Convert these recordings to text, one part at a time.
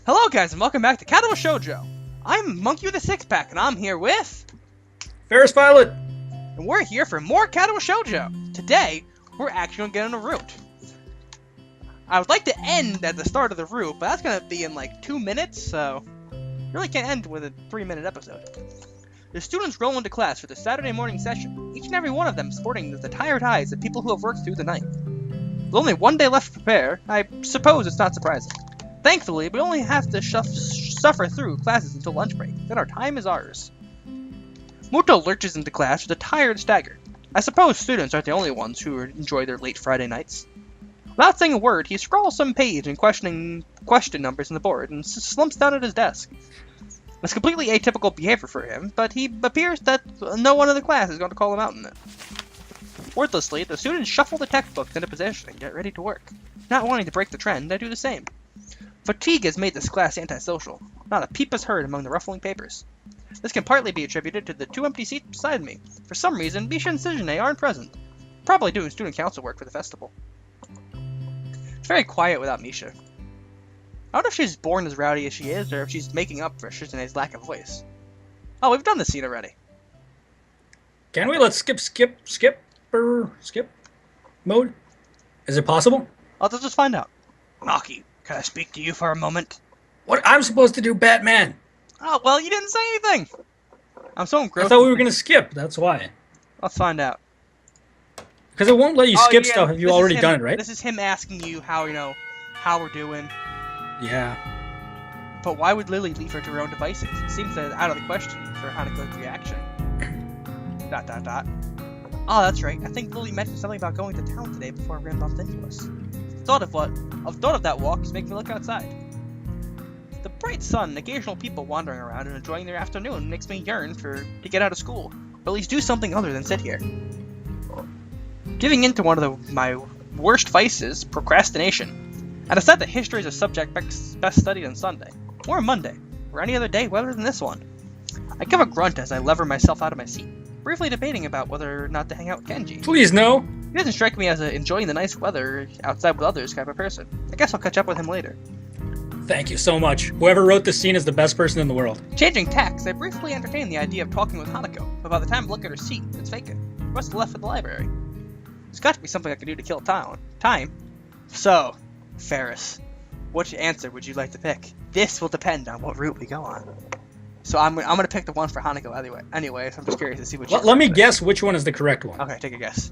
Hello guys and welcome back to Katawa Shoujo. I'm Monkey with a Six-Pack and I'm here with... Ferris Pilot! And we're here for more Katawa Shoujo. Today, we're actually going to get on a route. I would like to end at the start of the route, but that's going to be in like 2 minutes, so... really can't end with a 3-minute episode. The students roll into class for the Saturday morning session, each and every one of them sporting the tired eyes of people who have worked through the night. With only 1 day left to prepare, I suppose it's not surprising. Thankfully, we only have to suffer through classes until lunch break, then our time is ours. Muto lurches into class with a tired stagger. I suppose students aren't the only ones who enjoy their late Friday nights. Without saying a word, he scrawls some page and question numbers on the board and slumps down at his desk. It's completely atypical behavior for him, but he appears that no one in the class is going to call him out on it. Wordlessly, the students shuffle the textbooks into position and get ready to work. Not wanting to break the trend, I do the same. Fatigue has made this class antisocial. Not a peep is heard among the ruffling papers. This can partly be attributed to the 2 empty seats beside me. For some reason, Misha and Sujine aren't present. Probably doing student council work for the festival. It's very quiet without Misha. I wonder if she's born as rowdy as she is, or if she's making up for Sujine's lack of voice. Oh, we've done this scene already. Can we? Let's skip mode? Is it possible? Let's just find out. Naki, can I speak to you for a moment? What? I'm supposed to do Batman. Oh, well, you didn't say anything. I'm so engrossed. I thought we were going to skip, that's why. Let's find out. Because it won't let you skip stuff if you've already done it, right? This is him asking you how, how we're doing. Yeah. But why would Lily leave her to her own devices? It seems out of the question for Hanako's reaction. ... Oh, that's right. I think Lily mentioned something about going to town today before Rin bumped into us. Thought of that walk is making me look outside. The bright sun and occasional people wandering around and enjoying their afternoon makes me yearn to get out of school, or at least do something other than sit here. Giving in to one of my worst vices, procrastination, I decide that history is a subject best studied on Sunday, or Monday, or any other day other than this one. I give a grunt as I lever myself out of my seat, briefly debating about whether or not to hang out with Kenji. Please, no. He doesn't strike me as enjoying the nice weather outside with others type of person. I guess I'll catch up with him later. Thank you so much. Whoever wrote this scene is the best person in the world. Changing tacks, I briefly entertained the idea of talking with Hanako, but by the time I look at her seat, it's vacant. The rest are left for the library. There's got to be something I can do to kill time. So, Ferris, which answer would you like to pick? This will depend on what route we go on. So I'm gonna pick the one for Hanako anyway, so I'm just curious to see which. Let me guess which one is the correct one. Okay, take a guess.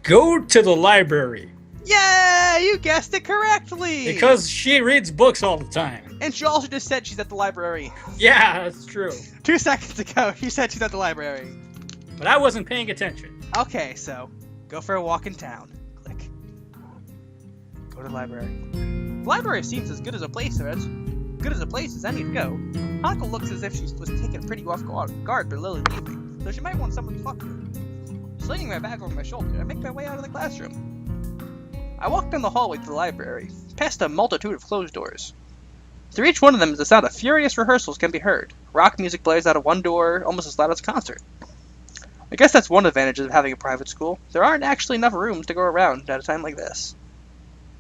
Go to the library. Yeah, you guessed it correctly! Because she reads books all the time. And she also just said she's at the library. Yeah, that's true. 2 seconds ago, she said she's at the library. But I wasn't paying attention. Okay, so, go for a walk in town. Click. Go to the library. The library seems as good as a place as any to go. Hanako looks as if she was taken pretty off guard by Lily leaving, so she might want someone to talk to. Slinging my bag over my shoulder, I make my way out of the classroom. I walk down the hallway to the library, past a multitude of closed doors. Through each one of them, the sound of furious rehearsals can be heard. Rock music blares out of one door, almost as loud as a concert. I guess that's one advantage of having a private school. There aren't actually enough rooms to go around at a time like this.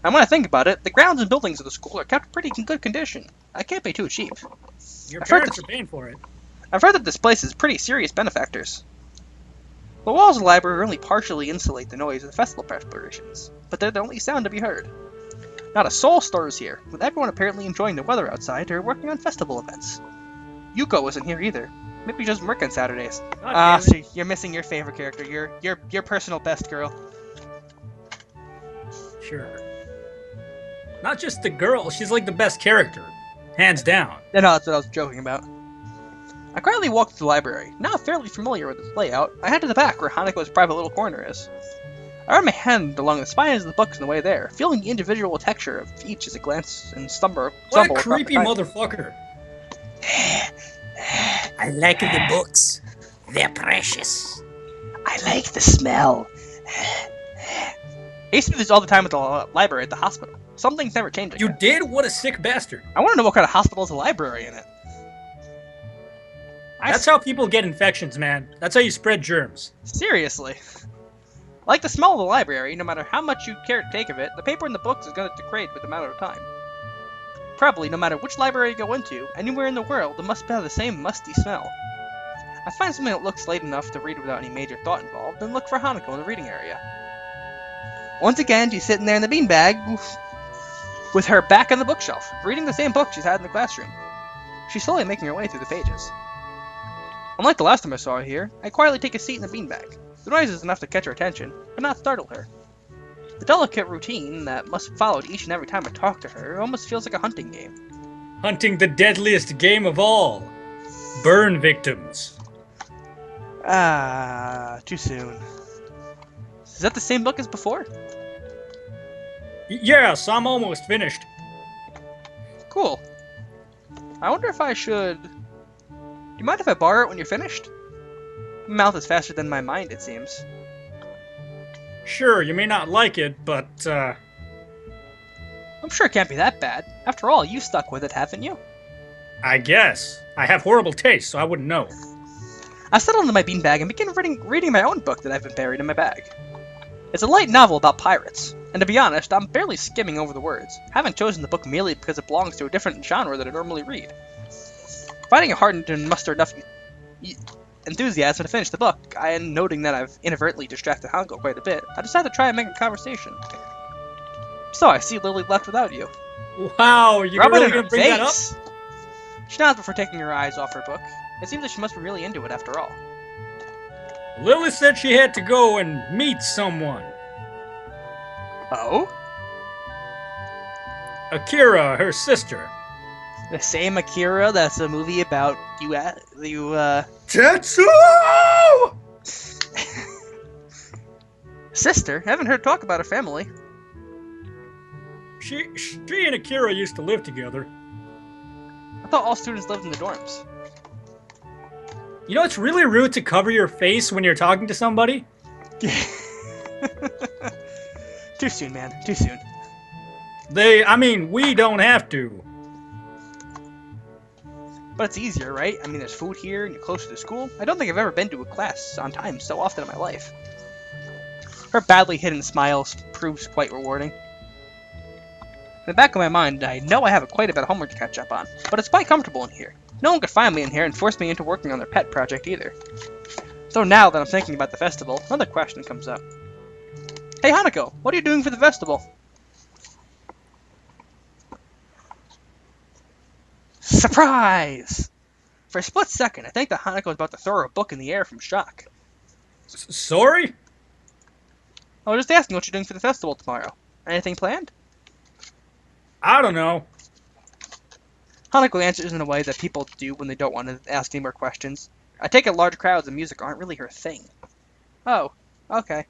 And when I think about it, the grounds and buildings of the school are kept pretty in good condition. I can't be too cheap. Your parents are paying for it. I've heard that this place is pretty serious benefactors. The walls of the library only partially insulate the noise of the festival preparations, but they're the only sound to be heard. Not a soul stirs here, with everyone apparently enjoying the weather outside or working on festival events. Yuko isn't here either. Maybe just work on Saturdays. So you're missing your favorite character, your personal best girl. Sure. Not just the girl, she's like the best character. Hands down. No, that's what I was joking about. I quietly walked to the library. Now fairly familiar with its layout, I head to the back where Hanako's private little corner is. I run my hand along the spines of the books on the way there, feeling the individual texture of each as I glance and stumble. What a creepy motherfucker. I like the books. They're precious. I like the smell. I used to do this all the time at the library at the hospital. Something's never changing. You did? What a sick bastard. I want to know what kind of hospital has a library in it. That's how people get infections, man. That's how you spread germs. Seriously. I like the smell of the library. No matter how much you care to take of it, the paper in the books is going to degrade with a matter of time. probably, no matter which library you go into, anywhere in the world, it must have the same musty smell. I find something that looks light enough to read without any major thought involved, and look for Hanako in the reading area. Once again, she's sitting there in the beanbag, with her back on the bookshelf, reading the same book she's had in the classroom. She's slowly making her way through the pages. Unlike the last time I saw her here, I quietly take a seat in the beanbag. The noise is enough to catch her attention, but not startle her. The delicate routine that must be followed each and every time I talk to her almost feels like a hunting game. Hunting the deadliest game of all. Burn victims. Too soon. Is that the same book as before? Yes, I'm almost finished. Cool. I wonder if I should... Do you mind if I borrow it when you're finished? My mouth is faster than my mind, it seems. Sure, you may not like it, but, I'm sure it can't be that bad. After all, you stuck with it, haven't you? I guess. I have horrible taste, so I wouldn't know. I settled into my beanbag and began reading my own book that I've been buried in my bag. It's a light novel about pirates, and to be honest, I'm barely skimming over the words. I haven't chosen the book merely because it belongs to a different genre than I normally read. Finding it hard to muster enough enthusiasm to finish the book, and noting that I've inadvertently distracted Hanako quite a bit, I decided to try and make a conversation. So I see Lily left without you. Wow, you're Rub it really in her gonna bring that up? face! She nods before taking her eyes off her book. It seems that she must be really into it after all. Lily said she had to go and meet someone. Oh? Akira, her sister. The same Akira that's a movie about Tetsu! sister? I haven't heard talk about her family. She and Akira used to live together. I thought all students lived in the dorms. You know, it's really rude to cover your face when you're talking to somebody. Too soon, man. Too soon. We don't have to. But it's easier, right? I mean, there's food here, and you're closer to school. I don't think I've ever been to a class on time so often in my life. Her badly hidden smile proves quite rewarding. In the back of my mind, I know I have quite a bit of homework to catch up on, but it's quite comfortable in here. No one could find me in here and force me into working on their pet project either. So now that I'm thinking about the festival, another question comes up. Hey Hanako, what are you doing for the festival? Surprise! For a split second, I think that Hanako was about to throw her book in the air from shock. Sorry? I was just asking what you're doing for the festival tomorrow. Anything planned? I don't know. Hanako answers in a way that people do when they don't want to ask any more questions. I take it large crowds and music aren't really her thing. Oh, okay.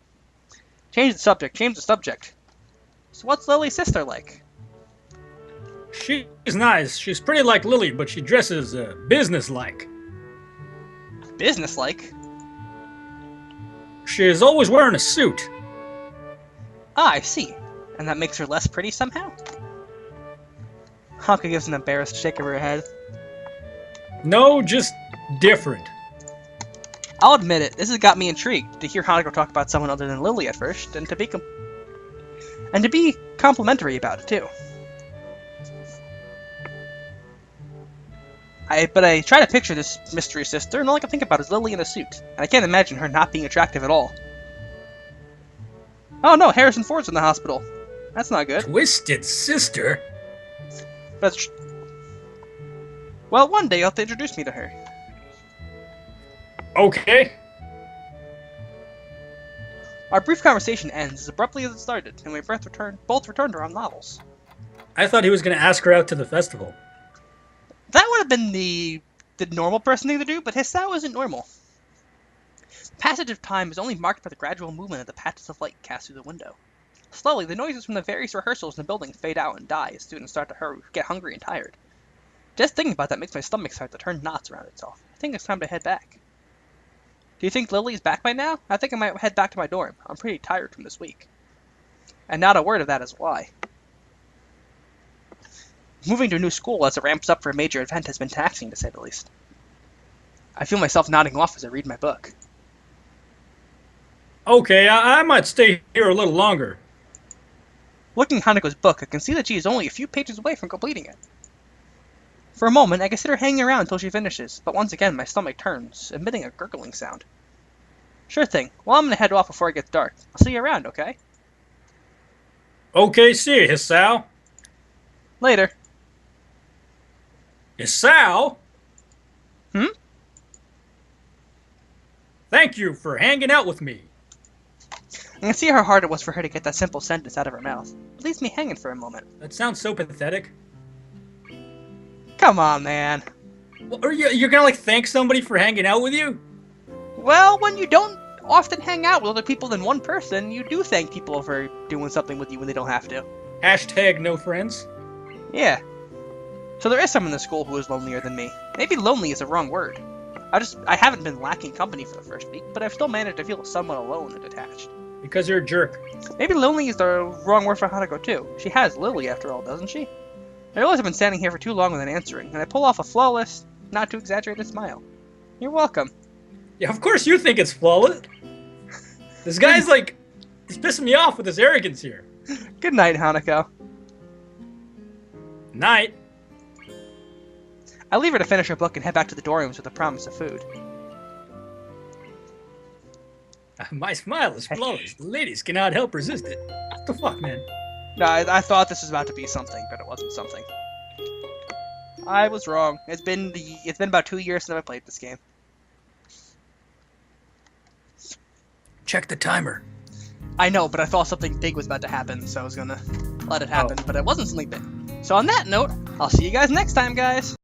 Change the subject. So what's Lily's sister like? She's nice. She's pretty like Lily, but she dresses business-like. Business-like? She's always wearing a suit. Ah, I see. And that makes her less pretty somehow? Hanako gives an embarrassed shake of her head. No, just different. I'll admit it, this has got me intrigued to hear Hanako talk about someone other than Lily at first, and to be complimentary about it too. But I try to picture this mystery sister, and all I can think about is Lily in a suit, and I can't imagine her not being attractive at all. Oh no, Harrison Ford's in the hospital. That's not good. Twisted sister? But well, one day you'll have to introduce me to her. Okay. Our brief conversation ends as abruptly as it started, and we both returned to our novels. I thought he was going to ask her out to the festival. That would have been the normal person thing to do, but his style isn't normal. The passage of time is only marked by the gradual movement of the patches of light cast through the window. Slowly, the noises from the various rehearsals in the building fade out and die as students start to get hungry and tired. Just thinking about that makes my stomach start to turn knots around itself. I think it's time to head back. Do you think Lily's back by now? I think I might head back to my dorm. I'm pretty tired from this week. And not a word of that is why. Moving to a new school as it ramps up for a major event has been taxing, to say the least. I feel myself nodding off as I read my book. Okay, I might stay here a little longer. Looking at Hanako's book, I can see that she is only a few pages away from completing it. For a moment, I consider hanging around until she finishes, but once again my stomach turns, emitting a gurgling sound. Sure thing. Well, I'm gonna head off before it gets dark. I'll see you around, okay? Okay, see you, Hisao. Later. Hisao? Hmm? Thank you for hanging out with me. I can see how hard it was for her to get that simple sentence out of her mouth. It leaves me hanging for a moment. That sounds so pathetic. Come on, man. Well, you're gonna like thank somebody for hanging out with you? Well, when you don't often hang out with other people than one person, you do thank people for doing something with you when they don't have to. Hashtag no friends. Yeah. So there is someone in the school who is lonelier than me. Maybe lonely is a wrong word. I haven't been lacking company for the first week, but I've still managed to feel somewhat alone and detached. Because you're a jerk. Maybe lonely is the wrong word for Hanako too. She has Lily after all, doesn't she? I realize I've been standing here for too long without answering, and I pull off a flawless, not too exaggerated smile. You're welcome. Yeah, of course you think it's flawless. This guy's like, he's pissing me off with his arrogance here. Good night, Hanako. Night. I leave her to finish her book and head back to the dorms with a promise of food. My smile is flawless. The ladies cannot help resist it. What the fuck, man? No, I thought this was about to be something, but it wasn't something. I was wrong. It's been about 2 years since I played this game. Check the timer. I know, but I thought something big was about to happen, so I was gonna let it happen, but it wasn't something big. So on that note, I'll see you guys next time, guys!